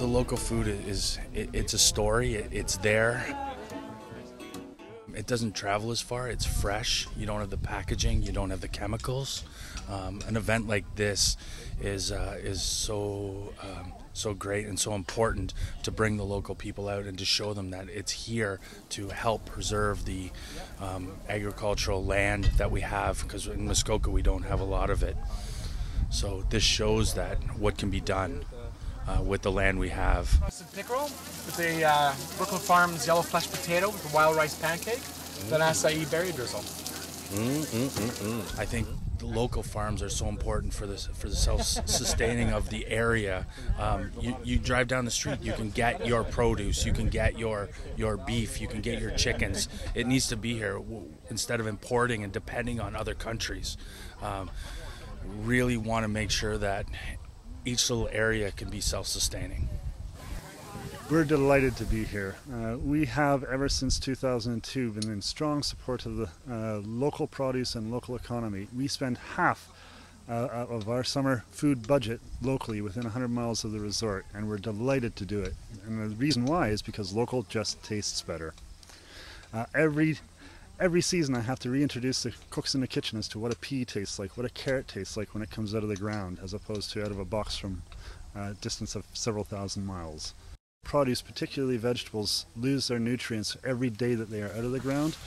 local food it's a story. It's there. It doesn't travel as far. It's fresh. You don't have the packaging. You don't have the chemicals. An event like this is so great and so important to bring the local people out and to show them that it's here to help preserve the agricultural land that we have, because in Muskoka we don't have a lot of it. So this shows that what can be done with the land we have. Roasted pickerel with the Oke-Cook Farm's yellow flesh potato with a wild rice pancake, then acai berry drizzle. I think the local farms are so important for the self-sustaining of the area. You drive down the street, you can get your produce, you can get your beef, you can get your chickens. It needs to be here instead of importing and depending on other countries. Really want to make sure that each little area can be self-sustaining. We're delighted to be here. We have, ever since 2002, been in strong support of the local produce and local economy. We spend half of our summer food budget locally within 100 miles of the resort, and we're delighted to do it. And the reason why is because local just tastes better. Every season I have to reintroduce the cooks in the kitchen as to what a pea tastes like, what a carrot tastes like when it comes out of the ground, as opposed to out of a box from a distance of several thousand miles. Produce, particularly vegetables, lose their nutrients every day that they are out of the ground.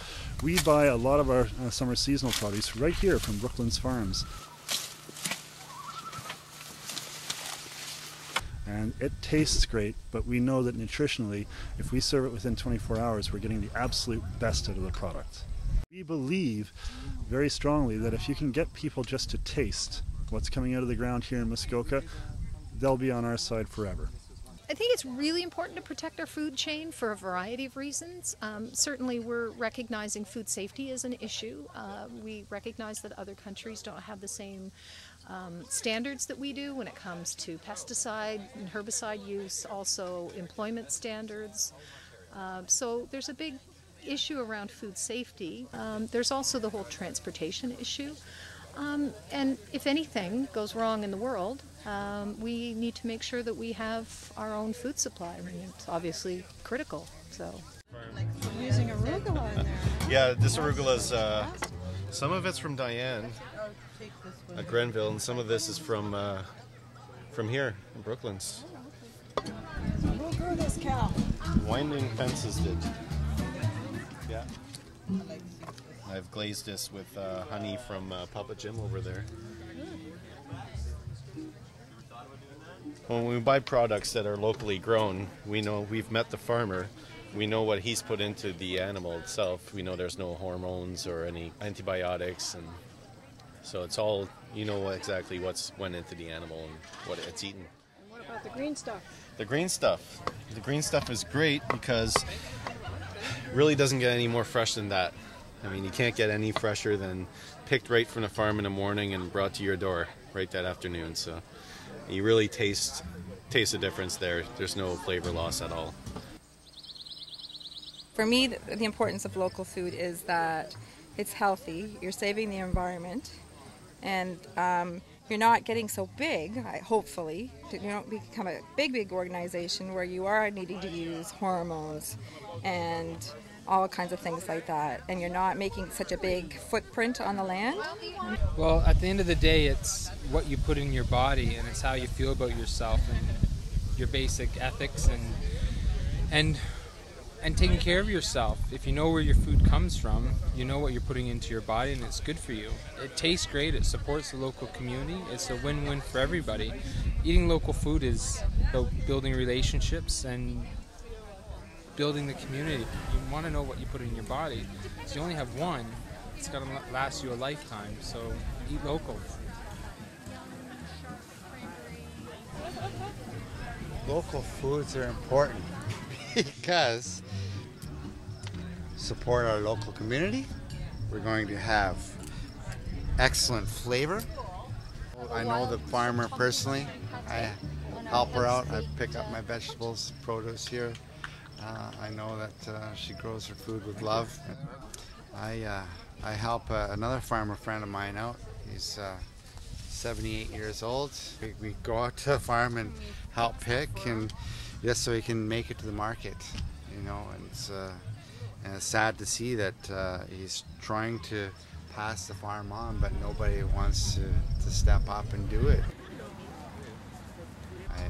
We buy a lot of our summer seasonal produce right here from Brooklyn's farms. And it tastes great, but we know that nutritionally, if we serve it within 24 hours, we're getting the absolute best out of the product. We believe very strongly that if you can get people just to taste what's coming out of the ground here in Muskoka, they'll be on our side forever. I think it's really important to protect our food chain for a variety of reasons. Certainly we're recognizing food safety as an issue. We recognize that other countries don't have the same standards that we do when it comes to pesticide and herbicide use, also employment standards. So there's a big issue around food safety. There's also the whole transportation issue. And if anything goes wrong in the world, we need to make sure that we have our own food supply. I mean, it's obviously critical. So, I'm using arugula in there. Yeah, this arugula's some of it's from Dion at Grenville, and some of this is from here in Brooklands. Who grew this cow? Winding Fences did. Yeah. I've glazed this with honey from Papa Jim over there. When we buy products that are locally grown, we know we've met the farmer. We know what he's put into the animal itself. We know there's no hormones or any antibiotics, and so it's all, you know exactly what's went into the animal and what it's eaten. And what about the green stuff? The green stuff. The green stuff is great because it really doesn't get any more fresh than that. I mean, you can't get any fresher than picked right from the farm in the morning and brought to your door right that afternoon. So you really taste the difference there. There's no flavor loss at all. For me, the importance of local food is that it's healthy, you're saving the environment, and you're not getting so big, hopefully. You don't become a big organization where you are needing to use hormones and all kinds of things like that, and you're not making such a big footprint on the land. Well, at the end of the day, it's what you put in your body, and it's how you feel about yourself and your basic ethics and taking care of yourself. If you know where your food comes from, you know what you're putting into your body, and it's good for you. It tastes great, it supports the local community, it's a win-win for everybody. Eating local food is about building relationships and building the community. You want to know what you put in your body. So you only have one. It's got to last you a lifetime, so eat local. Local foods are important because support our local community. We're going to have excellent flavor. I know the farmer personally. I help her out. I pick up my vegetables, produce here. I know that she grows her food with love. I help another farmer friend of mine out. He's 78 years old. We go out to the farm and help pick, and just so he can make it to the market, you know. And it's sad to see that he's trying to pass the farm on, but nobody wants to step up and do it.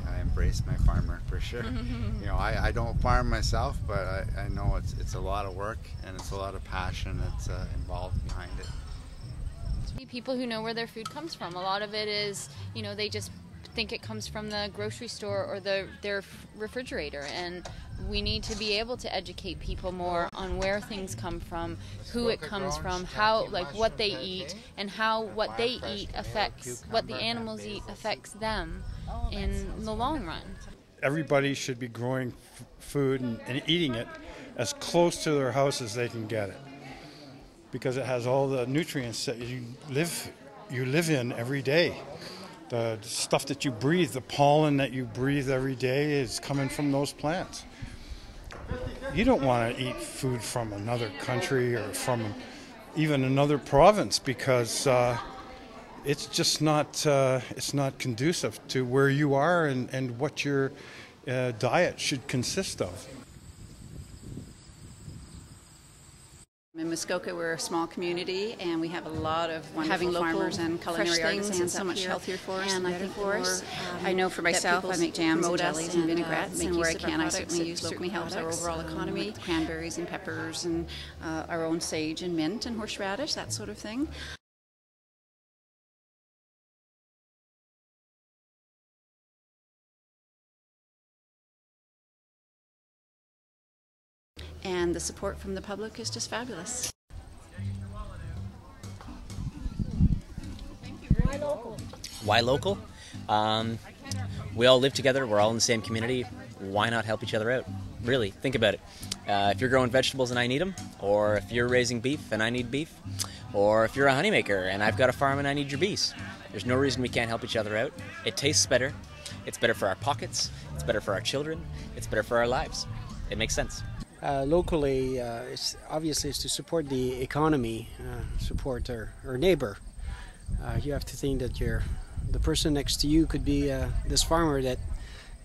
I embrace my farmer for sure. You know, I don't farm myself, but I know it's a lot of work and it's a lot of passion that's involved behind it. People who know where their food comes from. A lot of it is, you know, they just think it comes from the grocery store or their refrigerator, and we need to be able to educate people more on where things come from, who it comes from, how, like, what they eat, and how what they eat affects what the animals eat affects them in the long run. Everybody should be growing food and eating it as close to their house as they can get it, because it has all the nutrients that you live in every day. The stuff that you breathe, the pollen that you breathe every day is coming from those plants. You don't want to eat food from another country or from even another province, because it's just not conducive to where you are and what your diet should consist of. In Muskoka, we're a small community, and we have a lot of wonderful farmers and culinary artisans. So much healthier for us, and I think for us. I know for myself, I make jams and jellies and vinaigrettes, and where I can, I certainly helps our overall economy. With cranberries and peppers and our own sage and mint and horseradish, that sort of thing. And the support from the public is just fabulous. Why local? Why local? We all live together. We're all in the same community. Why not help each other out? Really, think about it. If you're growing vegetables and I need them, or if you're raising beef and I need beef, or if you're a honeymaker and I've got a farm and I need your bees, there's no reason we can't help each other out. It tastes better. It's better for our pockets. It's better for our children. It's better for our lives. It makes sense. Locally, obviously it's to support the economy, support our neighbor. You have to think that the person next to you could be this farmer that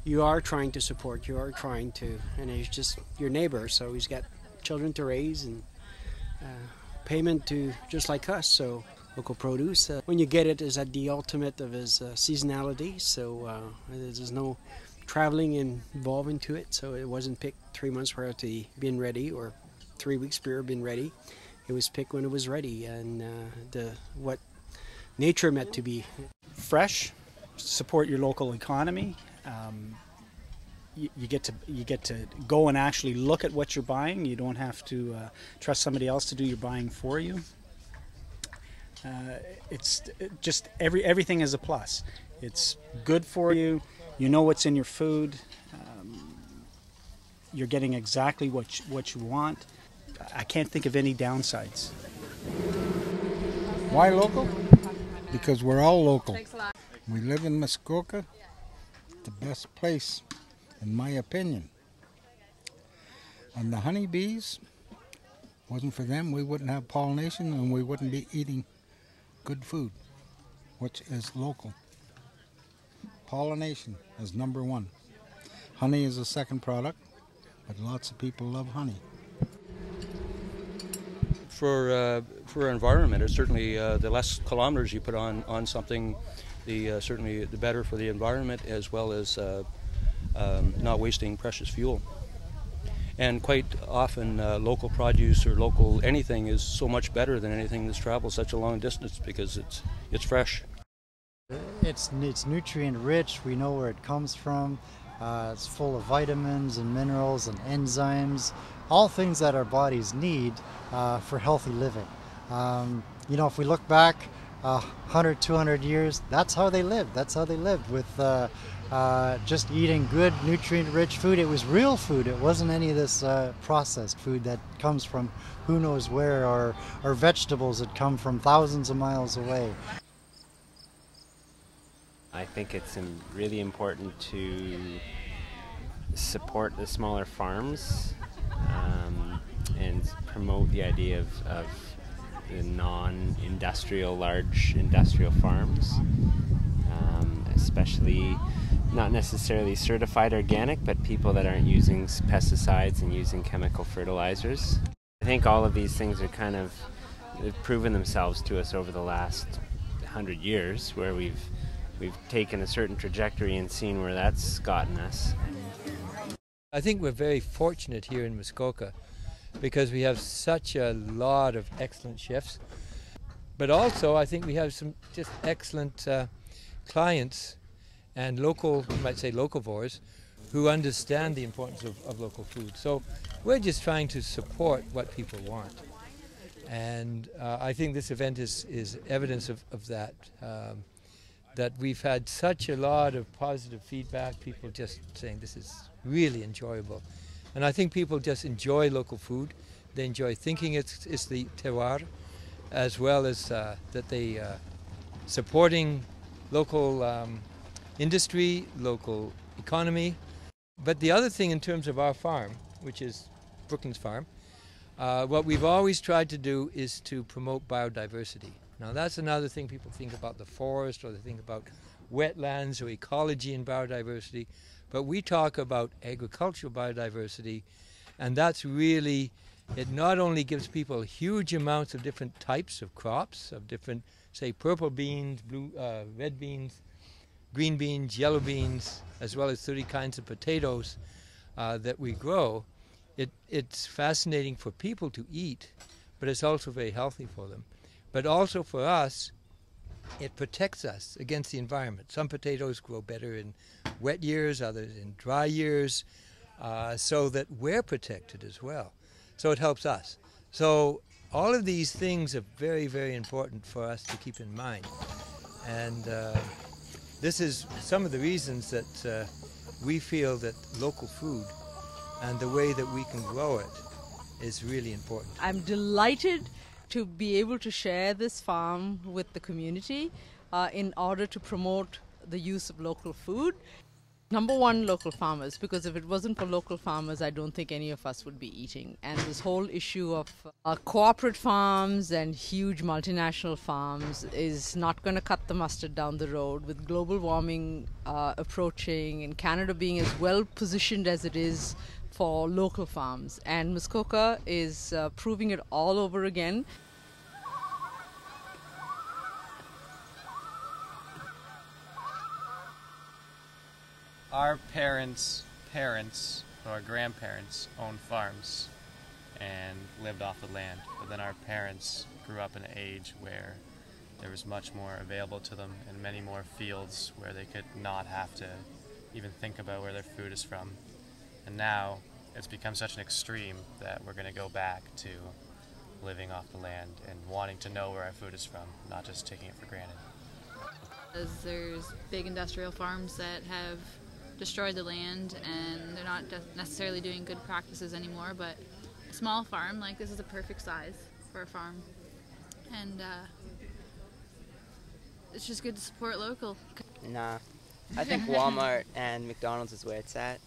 you are trying to support, and he's just your neighbor, so he's got children to raise and payment to just like us. So local produce, when you get it, is at the ultimate of his seasonality, so there's no traveling involved into it, so it wasn't picked 3 months prior to being ready or 3 weeks prior to being ready. It was picked when it was ready, and what nature meant to be. Fresh, support your local economy. You get to go and actually look at what you're buying. You don't have to trust somebody else to do your buying for you. It's just everything is a plus. It's good for you. You know what's in your food. You're getting exactly what you want. I can't think of any downsides. Why local? Because we're all local. We live in Muskoka. The best place, in my opinion. And the honeybees, wasn't for them, we wouldn't have pollination and we wouldn't be eating good food, which is local. Pollination is number one. Honey is a second product, but lots of people love honey. For our environment, it's certainly the less kilometers you put on something, certainly the better for the environment, as well as not wasting precious fuel. And quite often, local produce or local anything is so much better than anything that's traveled such a long distance because it's fresh. It's nutrient rich. We know where it comes from. It's full of vitamins and minerals and enzymes, all things that our bodies need for healthy living. You know, if we look back 100, 200 years, that's how they lived. That's how they lived, with just eating good, nutrient-rich food. It was real food. It wasn't any of this processed food that comes from who knows where, or vegetables that come from thousands of miles away. I think it's really important to support the smaller farms and promote the idea of the non-industrial, large industrial farms, especially not necessarily certified organic, but people that aren't using pesticides and using chemical fertilizers. I think all of these things are kind of, they've proven themselves to us over the last 100 years, where we've taken a certain trajectory and seen where that's gotten us. I think we're very fortunate here in Muskoka because we have such a lot of excellent chefs, but also I think we have some just excellent clients and local, you might say locavores, who understand the importance of local food. So we're just trying to support what people want. And I think this event is evidence of that, that we've had such a lot of positive feedback, people just saying this is really enjoyable. And I think people just enjoy local food. They enjoy thinking it's the terroir, as well as that they supporting local industry, local economy. But the other thing in terms of our farm, which is Brooklands Farm, what we've always tried to do is to promote biodiversity. Now that's another thing people think about the forest, or they think about wetlands or ecology and biodiversity, but we talk about agricultural biodiversity, and that's really, it not only gives people huge amounts of different types of crops, of different, say, purple beans, red beans, green beans, yellow beans, as well as 30 kinds of potatoes that we grow. It's fascinating for people to eat, but it's also very healthy for them. But also for us, it protects us against the environment. Some potatoes grow better in wet years, others in dry years, so that we're protected as well. So it helps us. So all of these things are very, very important for us to keep in mind. And this is some of the reasons that we feel that local food and the way that we can grow it is really important. I'm delighted to be able to share this farm with the community in order to promote the use of local food. Number one, local farmers, because if it wasn't for local farmers, I don't think any of us would be eating. And this whole issue of corporate farms and huge multinational farms is not going to cut the mustard down the road. With global warming approaching and Canada being as well positioned as it is for local farms. And Muskoka is proving it all over again. Our parents' parents or grandparents owned farms and lived off the land, but then our parents grew up in an age where there was much more available to them and many more fields where they could not have to even think about where their food is from. And now it's become such an extreme that we're going to go back to living off the land and wanting to know where our food is from, not just taking it for granted. There's big industrial farms that have destroyed the land and they're not necessarily doing good practices anymore, but a small farm like this is a perfect size for a farm, and it's just good to support local. Nah, I think Walmart and McDonald's is where it's at.